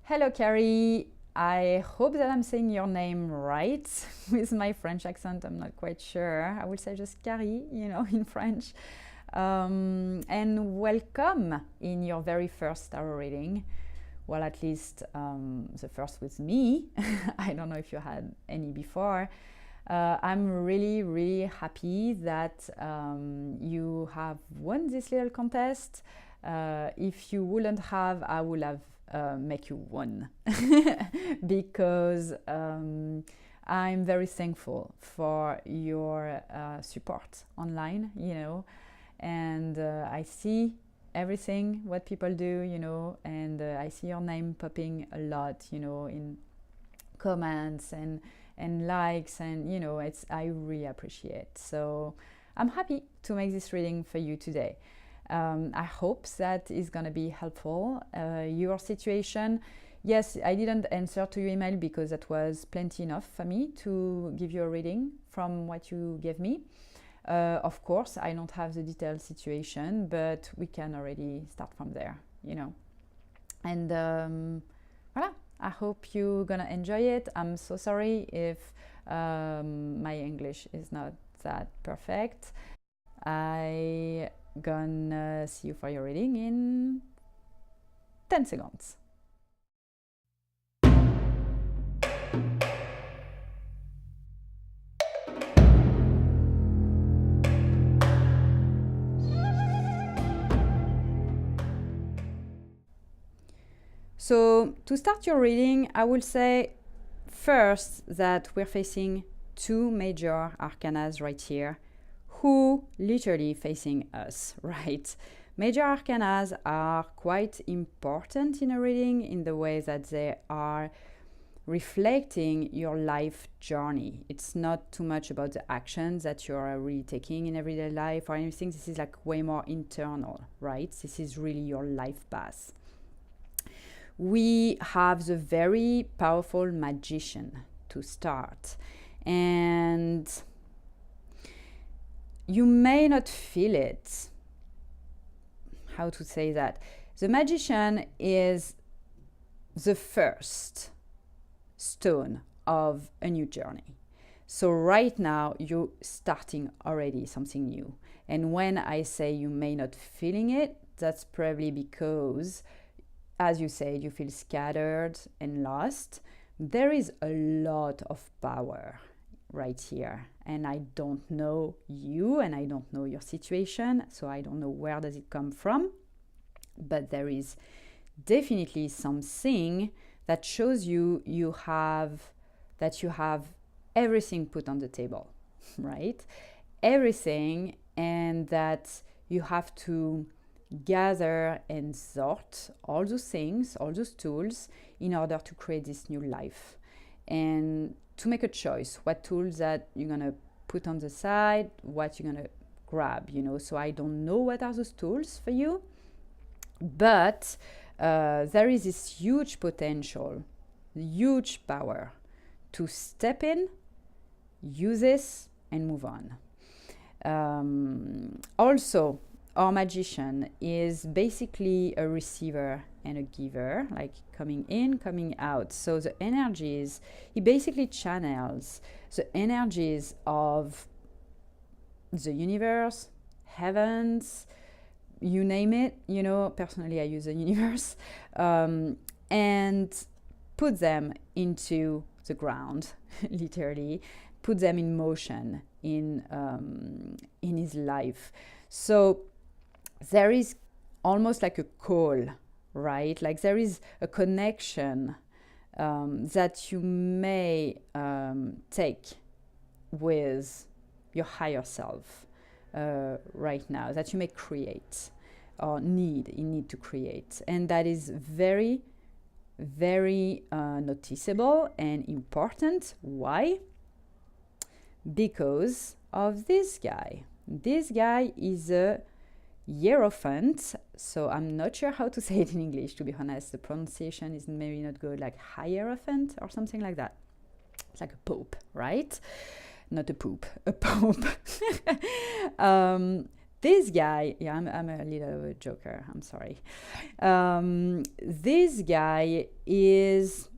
Hello, Kary. I hope that I'm saying your name right with my French accent. I'm not quite sure. I will say just Kary, in French. And welcome in your very first tarot reading. Well, at least the first with me. I don't know if you had any before. I'm really, really happy that you have won this little contest. If you wouldn't have, I would have make you won because I'm very thankful for your support online, and I see everything what people do, and I see your name popping a lot, in comments and likes, and it's I really appreciate. So I'm happy to make this reading for you today. I hope that is going to be helpful. Your situation, yes, I didn't answer to your email because that was plenty enough for me to give you a reading from what you gave me. Of course, I don't have the detailed situation, but we can already start from there, And voilà, I hope you're gonna enjoy it. I'm so sorry if my English is not that perfect. I gonna see you for your reading in 10 seconds. So to start your reading, I will say first that we're facing two major arcanas right here who literally facing us, right? Major arcanas are quite important in a reading in the way that they are reflecting your life journey. It's not too much about the actions that you're really taking in everyday life or anything. This is like way more internal, right? This is really your life path. We have the very powerful magician to start, and you may not feel it. How to say that? The magician is the first stone of a new journey. So right now you're starting already something new. And when I say you may not feeling it, that's probably because, as you said, you feel scattered and lost. There is a lot of power right here, and I don't know you and I don't know your situation, so I don't know where does it come from, but there is definitely something that shows you have everything put on the table, right? Everything, and that you have to gather and sort all those things, all those tools in order to create this new life and to make a choice what tools that you're going to put on the side, what you're going to grab, So I don't know what are those tools for you, but there is this huge potential, huge power to step in, use this, and move on. Also, our magician is basically a receiver and a giver, like coming in, coming out. So the energies, he basically channels the energies of the universe, heavens, you name it, personally I use the universe, and put them into the ground, literally, put them in motion in his life. So there is almost like a call, right? Like there is a connection that you may take with your higher self right now, that you may create or need to create. And that is very, very noticeable and important. Why? Because of this guy. This guy is a Hierophant, so I'm not sure how to say it in English, to be honest. The pronunciation is maybe not good, like Hierophant or something like that. It's like a pope, right? Not a poop, a pope. this guy, yeah, I'm a little of a joker, I'm sorry. This guy is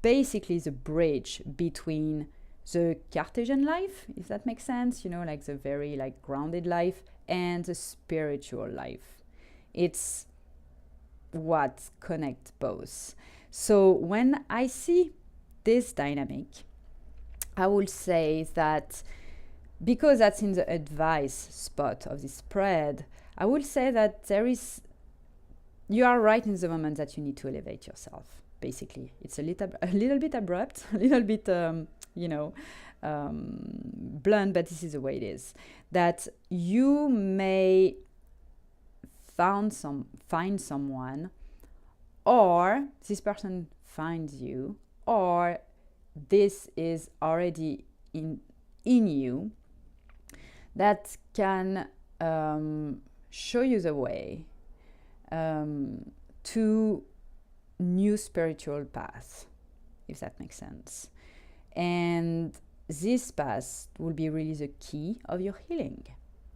basically the bridge between the Cartesian life, if that makes sense, you know, like the very like grounded life, and the spiritual life. It's what connects both. So when I see this dynamic, I will say that because that's in the advice spot of this spread, I will say that you are right in the moment that you need to elevate yourself. Basically, it's a little bit abrupt, a little bit, blunt, but this is the way it is. That you may find someone, or this person finds you, or this is already in you, that can show you the way to new spiritual path, if that makes sense. And this path will be really the key of your healing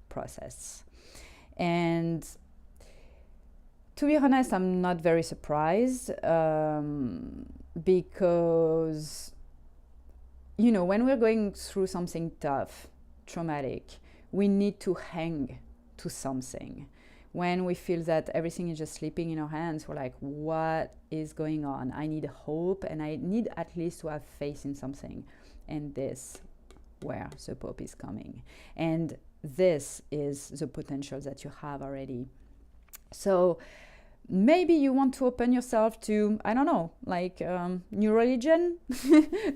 process. And to be honest, I'm not very surprised, because, you know, when we're going through something tough, traumatic, we need to hang to something. When we feel that everything is just slipping in our hands, we're like, what is going on? I need hope, and I need at least to have faith in something. And this, where the Pope is coming. And this is the potential that you have already. So maybe you want to open yourself to, I don't know, like new religion.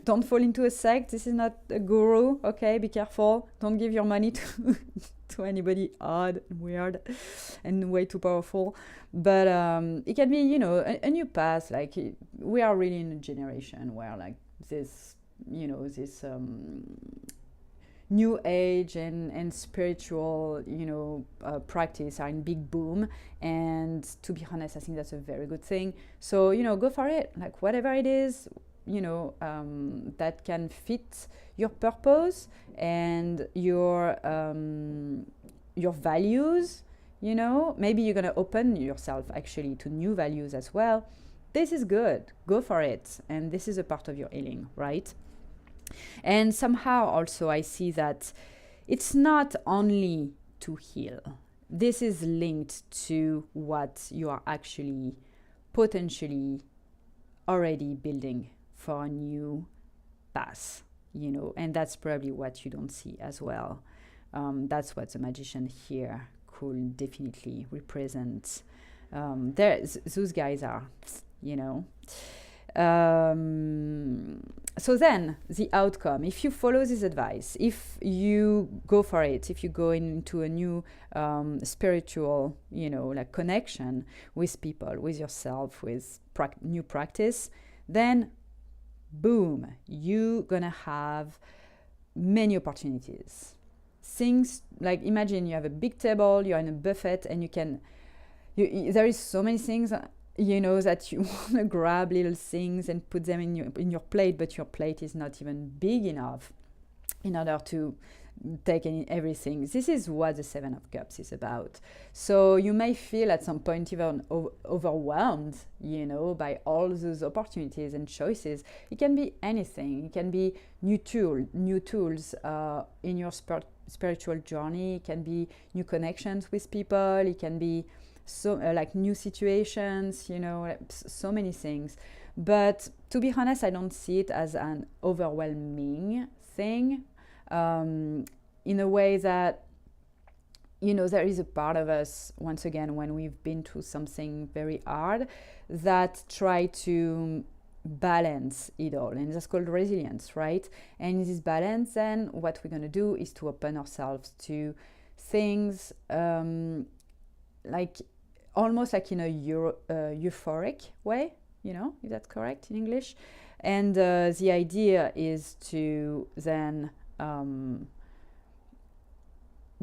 Don't fall into a sect. This is not a guru, okay? Be careful. Don't give your money to anybody odd and weird and way too powerful. But it can be, you know, a new path. Like, we are really in a generation where like this, you know, this new age and spiritual, you know, practice are in big boom. And to be honest, I think that's a very good thing. So, you know, go for it. Like, whatever it is, you know, that can fit your purpose and your values. You know, maybe you're gonna open yourself actually to new values as well. This is good. Go for it. And this is a part of your healing, right? And somehow also I see that it's not only to heal. This is linked to what you are actually potentially already building for a new path, you know, and that's probably what you don't see as well. That's what the magician here could definitely represent. Those guys are, you know. So then the outcome, if you follow this advice, if you go for it, if you go into a new spiritual, you know, like connection with people, with yourself, with new practice, then boom, you're gonna have many opportunities. Things like, imagine you have a big table, you're in a buffet, and there is so many things, you know, that you want to grab little things and put them in your plate, but your plate is not even big enough in order to take everything. This is what the Seven of Cups is about. So you may feel at some point even overwhelmed, you know, by all those opportunities and choices. It can be anything. It can be new tools in your spiritual journey. It can be new connections with people. It can be like new situations, you know, so many things. But to be honest, I don't see it as an overwhelming thing, in a way that, you know, there is a part of us, once again, when we've been through something very hard, that try to balance it all, and that's called resilience, right? And in this balance, then what we're going to do is to open ourselves to things like almost like in a euphoric way, you know, if that's correct in English. And the idea is to then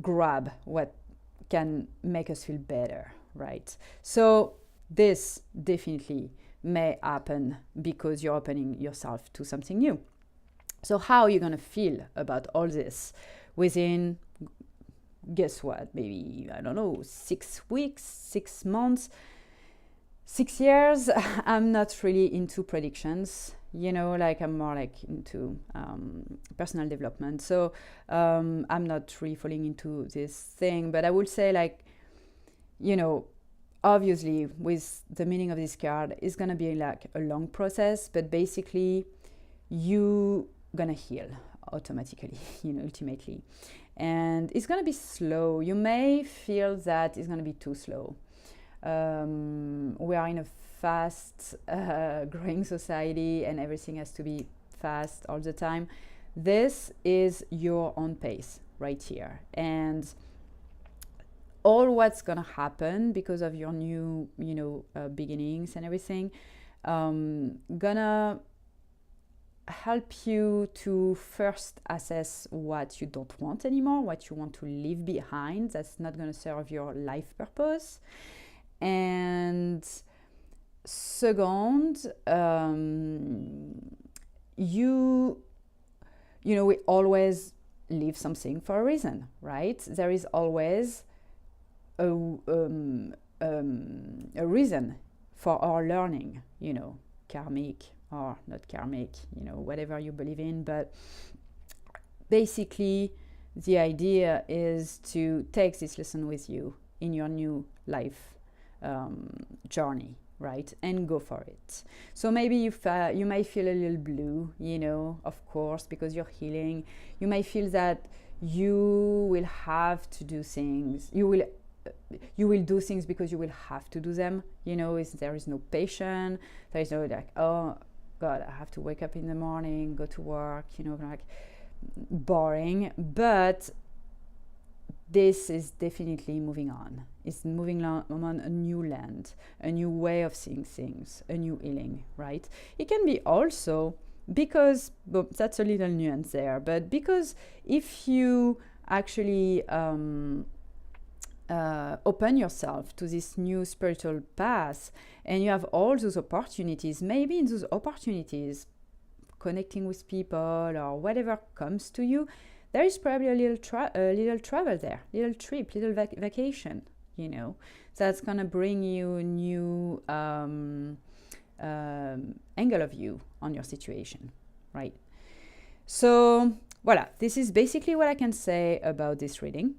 grab what can make us feel better, right? So this definitely may happen because you're opening yourself to something new. So how are you going to feel about all this within guess what, maybe, I don't know, 6 weeks, 6 months, 6 years. I'm not really into predictions, like I'm more like into personal development. So I'm not really falling into this thing, but I would say, like, obviously with the meaning of this card, it's gonna be like a long process, but basically you gonna heal automatically, ultimately. And it's gonna be slow. You may feel that it's gonna be too slow. We are in a fast growing society, and everything has to be fast all the time. This is your own pace right here, and all what's gonna happen because of your new beginnings and everything, gonna help you to first assess what you don't want anymore, what you want to leave behind that's not gonna serve your life purpose. And second, we always leave something for a reason, right? There is always a reason for our learning, karmic or not karmic, whatever you believe in. But basically, the idea is to take this lesson with you in your new life journey, right? And go for it. So maybe you may feel a little blue, of course, because you're healing. You may feel that you will have to do things. You will do things because you will have to do them. There is no patience. There is no like, oh God, I have to wake up in the morning, go to work, like boring. But this is definitely moving on. It's moving on a new land, a new way of seeing things, a new healing, right? It can be also because, well, that's a little nuance there, but because if you actually open yourself to this new spiritual path and you have all those opportunities, maybe in those opportunities, connecting with people or whatever comes to you, there is probably a little travel there, little trip, little vacation, that's gonna bring you a new angle of view on your situation, right? So voila, this is basically what I can say about this reading.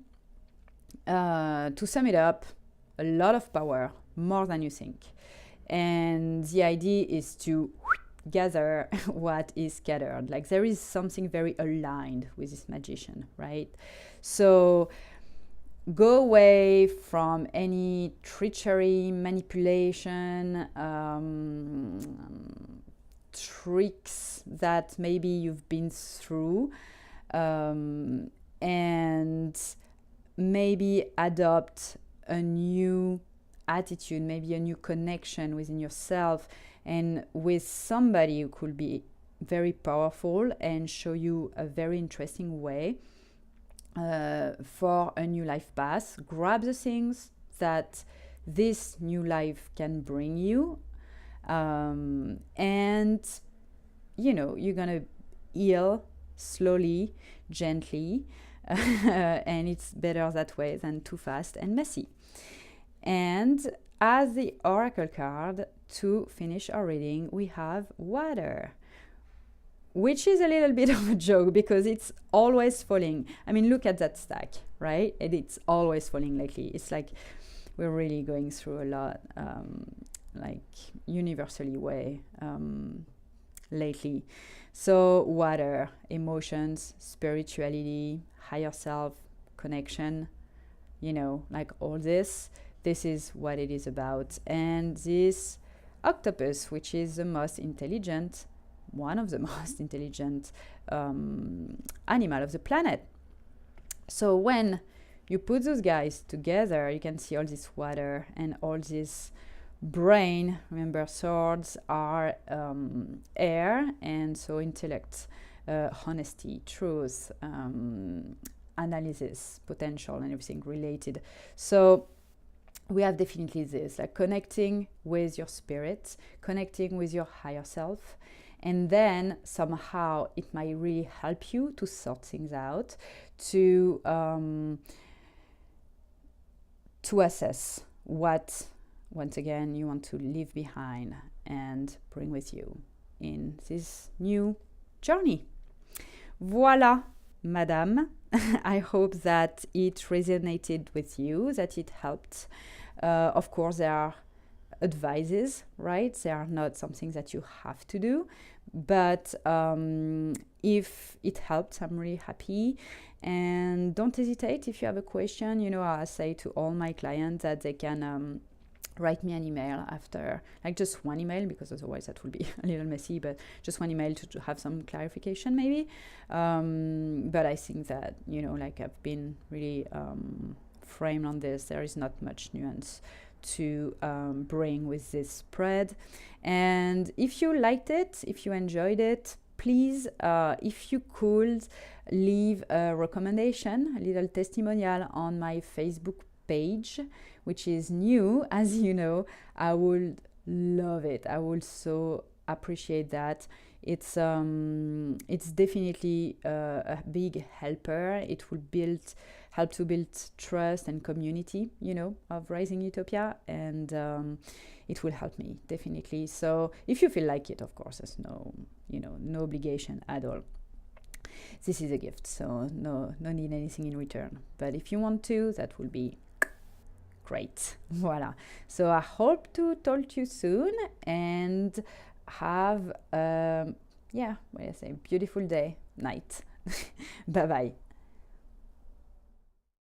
To sum it up, a lot of power, more than you think. And the idea is to gather what is scattered. Like there is something very aligned with this magician, right? So go away from any treachery, manipulation, tricks that maybe you've been through, and maybe adopt a new attitude, maybe a new connection within yourself and with somebody who could be very powerful and show you a very interesting way for a new life path. Grab the things that this new life can bring you, and you're gonna heal slowly, gently, and it's better that way than too fast and messy. And as the oracle card to finish our reading, we have water, which is a little bit of a joke because it's always falling. I mean, look at that stack, right? And it's always falling lately. It's like we're really going through a lot, like universally way lately. So water, emotions, spirituality, higher self, connection, like all this is what it is about. And this octopus, which is the most intelligent, one of the most intelligent animal of the planet. So when you put those guys together, you can see all this water and all this brain. Remember, swords are air, and so intellect, honesty, truth, analysis, potential, and everything related. So we have definitely this, like connecting with your spirit, connecting with your higher self, and then somehow it might really help you to sort things out, to to assess what, once again, you want to leave behind and bring with you in this new journey. Voila, madame. I hope that it resonated with you, that it helped. Of course, there are advices, right? They are not something that you have to do. But if it helped, I'm really happy. And don't hesitate if you have a question. You know, I say to all my clients that they can write me an email after, like just one email, because otherwise that will be a little messy, but just one email to have some clarification maybe. But I think that, you know, like I've been really framed on this. There is not much nuance to bring with this spread. And if you liked it, if you enjoyed it, please, if you could leave a recommendation, a little testimonial on my Facebook page, which is new, as you know, I would love it. I would so appreciate that. It's definitely a big helper. It will help to build trust and community, you know, of Rising Utopia, and it will help me definitely. So if you feel like it, of course, there's no obligation at all. This is a gift, so no need anything in return. But if you want to, that will be great. Voila. So I hope to talk to you soon and have beautiful day, night. Bye bye.